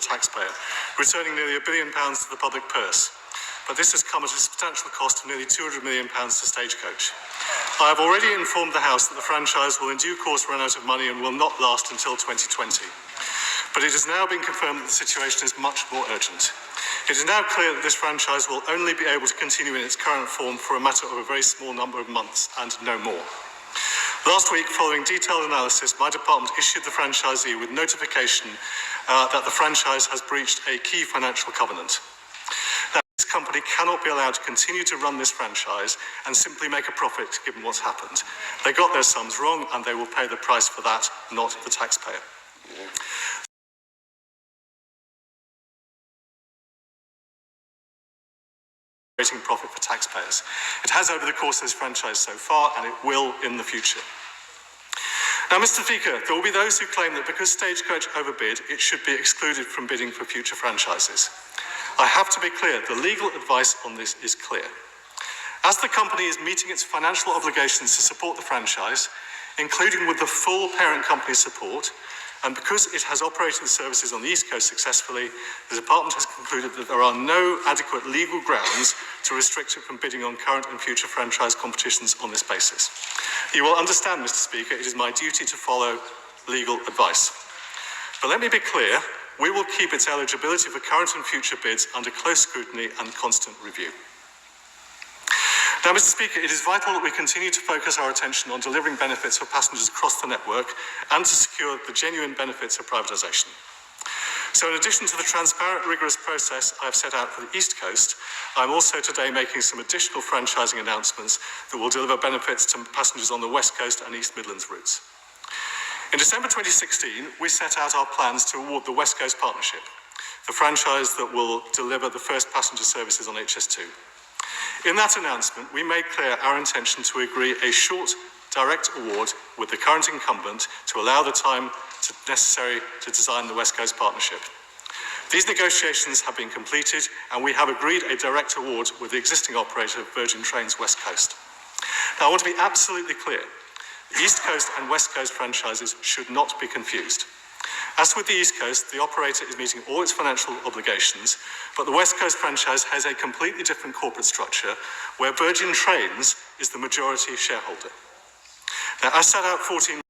taxpayer, returning nearly £1 billion to the public purse. But this has come at a substantial cost of nearly £200 million to Stagecoach. I have already informed the House that the franchise will in due course run out of money and will not last until 2020. But it has now been confirmed that the situation is much more urgent. It is now clear that this franchise will only be able to continue in its current form for a matter of a very small number of months and no more. Last week, following detailed analysis, my department issued the franchisee with notification that the franchise has breached a key financial covenant. This company cannot be allowed to continue to run this franchise and simply make a profit given what's happened. They got their sums wrong and they will pay the price for that, not the taxpayer. Profit for taxpayers. It has over the course of this franchise so far, and it will in the future. Now, Mr. Speaker, there will be those who claim that because Stagecoach overbid, it should be excluded from bidding for future franchises. I have to be clear, the legal advice on this is clear. As the company is meeting its financial obligations to support the franchise, including with the full parent company support, and because it has operated the services on the East Coast successfully, the department has concluded that there are no adequate legal grounds to restrict it from bidding on current and future franchise competitions on this basis. You will understand, Mr. Speaker, it is my duty to follow legal advice. But let me be clear, we will keep its eligibility for current and future bids under close scrutiny and constant review. Now, Mr. Speaker, it is vital that we continue to focus our attention on delivering benefits for passengers across the network and to secure the genuine benefits of privatisation. So in addition to the transparent, rigorous process I have set out for the East Coast, I am also today making some additional franchising announcements that will deliver benefits to passengers on the West Coast and East Midlands routes. In December 2016, we set out our plans to award the West Coast Partnership, the franchise that will deliver the first passenger services on HS2. In that announcement, we made clear our intention to agree a short, direct award with the current incumbent to allow the time necessary to design the West Coast Partnership. These negotiations have been completed, and we have agreed a direct award with the existing operator, Virgintrains West Coast. Now, I want to be absolutely clear. The East Coast and West Coast franchises should not be confused. As with the East Coast, the operator is meeting all its financial obligations, but the West Coast franchise has a completely different corporate structure where Virgintrains is the majority shareholder. Now, as set out 14